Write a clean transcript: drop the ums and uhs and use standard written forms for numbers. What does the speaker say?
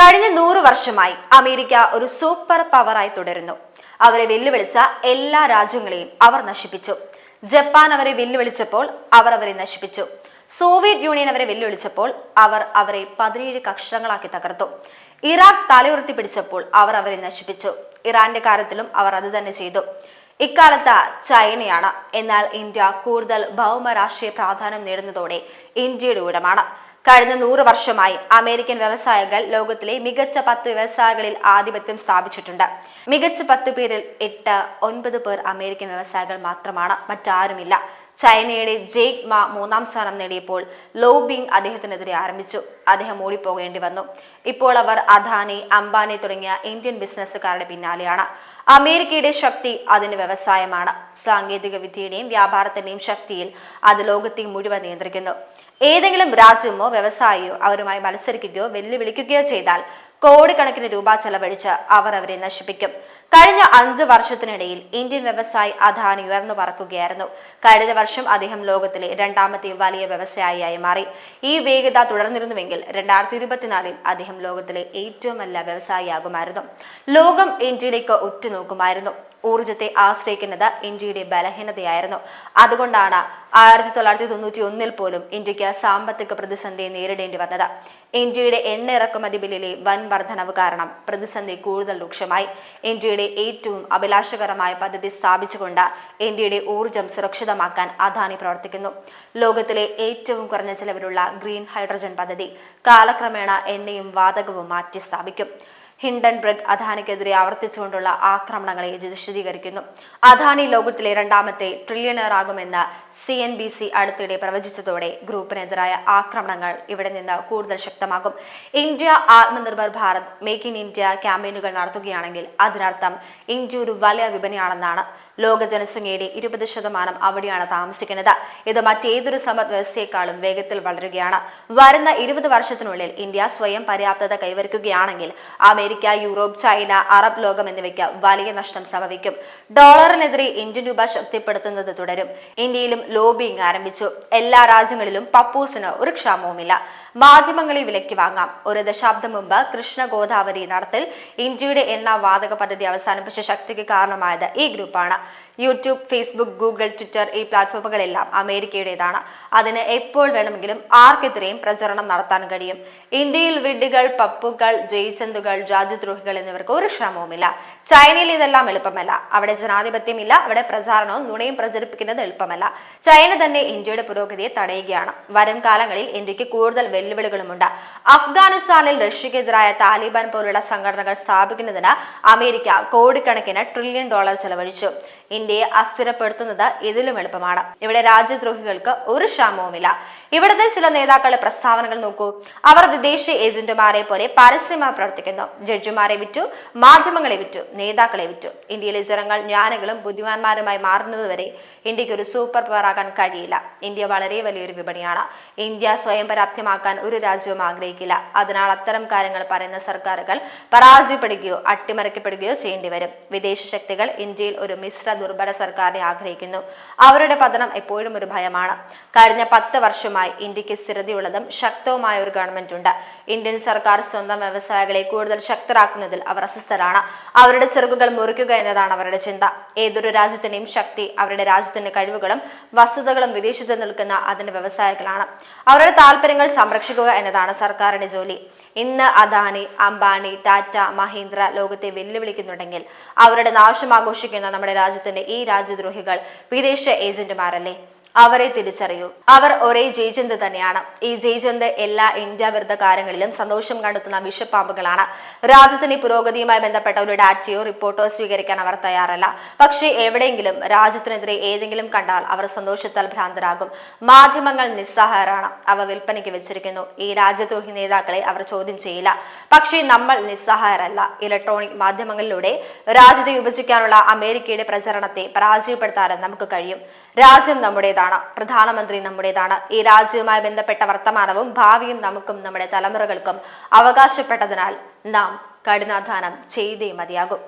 കഴിഞ്ഞ 100 വർഷമായി അമേരിക്ക ഒരു സൂപ്പർ പവറായി തുടരുന്നു. അവരെ വെല്ലുവിളിച്ച എല്ലാ രാജ്യങ്ങളെയും അവർ നശിപ്പിച്ചു. ജപ്പാൻ അവരെ വെല്ലുവിളിച്ചപ്പോൾ അവർ അവരെ നശിപ്പിച്ചു. സോവിയറ്റ് യൂണിയൻ അവരെ വെല്ലുവിളിച്ചപ്പോൾ അവർ അവരെ 17 കഷണങ്ങളാക്കി തകർത്തു. ഇറാഖ് തലയുയർത്തി പിടിച്ചപ്പോൾ അവർ അവരെ നശിപ്പിച്ചു. ഇറാന്റെ കാര്യത്തിലും അവർ അത് തന്നെ ചെയ്തു. ഇക്കാലത്ത് ചൈനയാണ്. എന്നാൽ ഇന്ത്യ കൂടുതൽ ഭൗമരാഷ്ട്രീയ പ്രാധാന്യം നേടുന്നതോടെ ഇന്ത്യയുടെ ഊഴമാണ്. കഴിഞ്ഞ 100 വർഷമായി അമേരിക്കൻ വ്യവസായികൾ ലോകത്തിലെ മികച്ച 10 വ്യവസായികളിൽ ആധിപത്യം സ്ഥാപിച്ചിട്ടുണ്ട്. മികച്ച 10 പേരിൽ 8-9 പേർ അമേരിക്കൻ വ്യവസായികൾ മാത്രമാണ്, മറ്റാരുമില്ല. ചൈനയുടെ ജേക്ക് മാ 3ാം സ്ഥാനം നേടിയപ്പോൾ ലോബിംഗ് അദ്ദേഹത്തിനെതിരെ ആരംഭിച്ചു. അദ്ദേഹം ഓടിപ്പോകേണ്ടി വന്നു. ഇപ്പോൾ അവർ അദാനി, അംബാനി തുടങ്ങിയ ഇന്ത്യൻ ബിസിനസ്സുകാരുടെ പിന്നാലെയാണ്. അമേരിക്കയുടെ ശക്തി അതിന്റെ വ്യവസായമാണ്. സാങ്കേതിക വിദ്യയുടെയും വ്യാപാരത്തിന്റെയും ശക്തിയിൽ അത് ലോകത്തെ മുഴുവൻ നിയന്ത്രിക്കുന്നു. ഏതെങ്കിലും രാജ്യമോ വ്യവസായിയോ അവരുമായി മത്സരിക്കുകയോ വെല്ലുവിളിക്കുകയോ ചെയ്താൽ കോടിക്കണക്കിന് രൂപ ചെലവഴിച്ച് അവർ അവരെ നശിപ്പിക്കും. കഴിഞ്ഞ 5 വർഷത്തിനിടയിൽ ഇന്ത്യൻ വ്യവസായി അദാനി ഉയർന്നു പറക്കുകയായിരുന്നു. കഴിഞ്ഞ വർഷം അദ്ദേഹം ലോകത്തിലെ 2ാമത്തെ വലിയ വ്യവസായിയായി മാറി. ഈ വേഗത തുടർന്നിരുന്നുവെങ്കിൽ 2024 അദ്ദേഹം ലോകത്തിലെ ഏറ്റവും വലിയ വ്യവസായിയാകുമായിരുന്നു. ലോകം ഇന്ത്യയിലേക്ക് ഉറ്റുനോക്കുമായിരുന്നു. ഊർജത്തെ ആശ്രയിക്കുന്നത് ഇന്ത്യയുടെ ബലഹീനതയായിരുന്നു. അതുകൊണ്ടാണ് 1991 പോലും ഇന്ത്യക്ക് സാമ്പത്തിക പ്രതിസന്ധി നേരിടേണ്ടി വന്നത്. ഇന്ത്യയുടെ എണ്ണ ഇറക്കുമതി ബില്ലിലെ വൻ വർധനവ് കാരണം പ്രതിസന്ധി കൂടുതൽ രൂക്ഷമായി. ഇന്ത്യയുടെ ഏറ്റവും അഭിലാഷകരമായ പദ്ധതി സ്ഥാപിച്ചുകൊണ്ട് ഇന്ത്യയുടെ ഊർജം സുരക്ഷിതമാക്കാൻ അദാനി പ്രവർത്തിക്കുന്നു. ലോകത്തിലെ ഏറ്റവും കുറഞ്ഞ ചെലവിലുള്ള ഗ്രീൻ ഹൈഡ്രജൻ പദ്ധതി കാലക്രമേണ എണ്ണയും വാതകവും മാറ്റി സ്ഥാപിക്കും. ഹിൻഡൻബർഗ് അദാനിക്കെതിരെ ആവർത്തിച്ചുകൊണ്ടുള്ള ആക്രമണങ്ങളെ വിശദീകരിക്കുന്നു. അദാനി ലോകത്തിലെ 2ാമത്തെ ട്രില്യണർ ആകുമെന്ന് CNBC അടുത്തിടെ പ്രവചിച്ചതോടെ ഗ്രൂപ്പിനെതിരായ ആക്രമണങ്ങൾ ഇവിടെ നിന്ന് കൂടുതൽ ശക്തമാകും. India Atmanirbhar Bharat, make in India ക്യാമ്പയിനുകൾ നടത്തുകയാണെങ്കിൽ അതിനർത്ഥം ഇന്ത്യ ഒരു വലിയ വിപണിയാണെന്നാണ്. ലോക ജനസംഖ്യയുടെ 20% അവിടെയാണ് താമസിക്കുന്നത്. ഇത് മറ്റേതൊരു സമ്പദ് വ്യവസ്ഥയെക്കാളും വേഗത്തിൽ വളരുകയാണ്. വരുന്ന 20 വർഷത്തിനുള്ളിൽ ഇന്ത്യ സ്വയം പര്യാപ്തത കൈവരിക്കുകയാണെങ്കിൽ അമേരിക്ക, യൂറോപ്പ്, ചൈന, അറബ് ലോകം എന്നിവയ്ക്ക് വലിയ നഷ്ടം സംഭവിക്കും. ഡോളറിനെതിരെ ഇന്ത്യൻ രൂപ ശക്തിപ്പെടുത്തുന്നത് തുടരും. ഇന്ത്യയിലും ലോബിംഗ് ആരംഭിച്ചു. എല്ലാ രാജ്യങ്ങളിലും പപ്പൂസിന് ഒരു ക്ഷാമവുമില്ല. മാധ്യമങ്ങളെ വിലയ്ക്ക് വാങ്ങാം. ഒരു ദശാബ്ദം മുമ്പ് കൃഷ്ണ ഗോദാവരി നടത്തിൽ ഇന്ത്യയുടെ എണ്ണ വാതക പദ്ധതി അവസാനിപ്പിച്ച ശക്തിക്ക് കാരണമായത് ഈ ഗ്രൂപ്പാണ്. യൂട്യൂബ്, ഫേസ്ബുക്ക്, ഗൂഗിൾ, ട്വിറ്റർ ഈ പ്ലാറ്റ്ഫോമുകളെല്ലാം അമേരിക്കയുടേതാണ്. അതിന് എപ്പോൾ വേണമെങ്കിലും ആർക്കെതിരെയും പ്രചരണം നടത്താൻ കഴിയും. ഇന്ത്യയിൽ വിഡ്ഢികൾ, പപ്പുകൾ, ജയിച്ചന്തുകൾ, രാജ്യദ്രോഹികൾ എന്നിവർക്ക് ഒരു ക്ഷമവുമില്ല. ചൈനയിൽ ഇതെല്ലാം എളുപ്പമല്ല. അവിടെ ജനാധിപത്യമില്ല. അവിടെ പ്രചാരണവും നുണയും പ്രചരിപ്പിക്കുന്നത് എളുപ്പമല്ല. ചൈന തന്നെ ഇന്ത്യയുടെ പുരോഗതിയെ തടയുകയാണ്. വരും കാലങ്ങളിൽ ഇന്ത്യക്ക് കൂടുതൽ വെല്ലുവിളികളുമുണ്ട്. അഫ്ഗാനിസ്ഥാനിൽ റഷ്യക്കെതിരായ താലിബാൻ പോലുള്ള സംഘടനകൾ സ്ഥാപിക്കുന്നതിന് അമേരിക്ക കോടിക്കണക്കിന് ട്രില്യൺ ഡോളർ ചെലവഴിച്ചു. ഇന്ത്യയെ അസ്ഥിരപ്പെടുത്തുന്നത് ഇതിലും എളുപ്പമാണ്. ഇവിടെ രാജ്യദ്രോഹികൾക്ക് ഒരു ക്ഷാമവുമില്ല. ഇവിടുത്തെ ചില നേതാക്കളുടെ പ്രസ്താവനകൾ നോക്കൂ. അവർ വിദേശ ഏജന്റുമാരെ പോലെ പരസ്യമായി പ്രവർത്തിക്കുന്നു. ജഡ്ജിമാരെ വിറ്റു, മാധ്യമങ്ങളെ വിറ്റു, നേതാക്കളെ വിറ്റു. ഇന്ത്യയിലെ ജനങ്ങൾ ജ്ഞാനികളും ബുദ്ധിമാന്മാരുമായി മാറുന്നതുവരെ ഇന്ത്യക്ക് ഒരു സൂപ്പർ പവർ ആകാൻ കഴിയില്ല. ഇന്ത്യ വളരെ വലിയൊരു വിപണിയാണ്. ഇന്ത്യ സ്വയം പര്യാപ്തമാക്കാൻ ഒരു രാജ്യവും ആഗ്രഹിക്കില്ല. അതിനാൽ അത്തരം കാര്യങ്ങൾ പറയുന്ന സർക്കാരുകൾ പരാജയപ്പെടുകയോ അട്ടിമറിക്കപ്പെടുകയോ ചെയ്യേണ്ടി വരും. വിദേശ ശക്തികൾ ഇന്ത്യയിൽ ഒരു മിശ്ര ദുർബല സർക്കാരിനെ ആഗ്രഹിക്കുന്നു. അവരുടെ പതനം എപ്പോഴും ഒരു ഭയമാണ്. കഴിഞ്ഞ 10 വർഷമായി ഇന്ത്യക്ക് സ്ഥിരതയുള്ളതും ശക്തവുമായ ഒരു ഗവൺമെന്റ് ഉണ്ട്. ഇന്ത്യൻ സർക്കാർ സ്വന്തം വ്യവസായികളെ കൂടുതൽ ശക്തരാക്കുന്നതിൽ അവർ അസ്വസ്ഥരാണ്. അവരുടെ ചെറുകുകൾ മുറിക്കുക എന്നതാണ് അവരുടെ ചിന്ത. ഏതൊരു രാജ്യത്തിന്റെയും ശക്തി അവരുടെ രാജ്യത്തിന്റെ കഴിവുകളും വസ്തുതകളും വിദേശത്ത് നിൽക്കുന്ന അതിന്റെ വ്യവസായികളാണ്. അവരുടെ താല്പര്യങ്ങൾ സംരക്ഷിക്കുക എന്നതാണ് സർക്കാരിന്റെ ജോലി. ഇന്ന് അദാനി, അംബാനി, ടാറ്റ, മഹീന്ദ്ര ലോകത്തെ വെല്ലുവിളിക്കുന്നുണ്ടെങ്കിൽ അവരുടെ നാശം ആഘോഷിക്കുന്ന നമ്മുടെ രാജ്യത്തിന്റെ ഈ രാജ്യദ്രോഹികൾ വിദേശ ഏജന്റുമാരല്ലേ? അവരെ തിരിച്ചറിയൂ. അവർ ഒരേ ജയ്ചന്ദ് തന്നെയാണ്. ഈ ജയ്ചന്ദ് എല്ലാ ഇന്ത്യ വിരുദ്ധ കാര്യങ്ങളിലും സന്തോഷം കണ്ടെത്തുന്ന വിഷപ്പാമ്പുകളാണ്. രാജ്യത്തിന്റെ പുരോഗതിയുമായി ബന്ധപ്പെട്ട ഒരു ഡാറ്റയോ റിപ്പോർട്ടോ സ്വീകരിക്കാൻ അവർ തയ്യാറല്ല. പക്ഷേ എവിടെയെങ്കിലും രാജ്യത്തിനെതിരെ ഏതെങ്കിലും കണ്ടാൽ അവർ സന്തോഷത്താൽ ഭ്രാന്തരാകും. മാധ്യമങ്ങൾ നിസ്സഹായരാണ്. അവ വിൽപ്പനയ്ക്ക് വെച്ചിരിക്കുന്നു. ഈ രാജ്യദ്രോഹി നേതാക്കളെ അവർ ചോദ്യം ചെയ്യില്ല. പക്ഷേ നമ്മൾ നിസ്സഹായരല്ല. ഇലക്ട്രോണിക് മാധ്യമങ്ങളിലൂടെ രാജ്യത്തെ വിഭജിക്കാനുള്ള അമേരിക്കയുടെ പ്രചരണത്തെ പരാജയപ്പെടുത്താനും നമുക്ക് കഴിയും. രാജ്യം നമ്മുടേതാണ്. പ്രധാനമന്ത്രി നമ്മുടേതാണ്. ഈ രാജ്യവുമായി ബന്ധപ്പെട്ട വർത്തമാനവും ഭാവിയും നമുക്കും നമ്മുടെ തലമുറകൾക്കും അവകാശപ്പെട്ടതിനാൽ നാം കഠിനാധ്വാനം ചെയ്തേ മതിയാകും.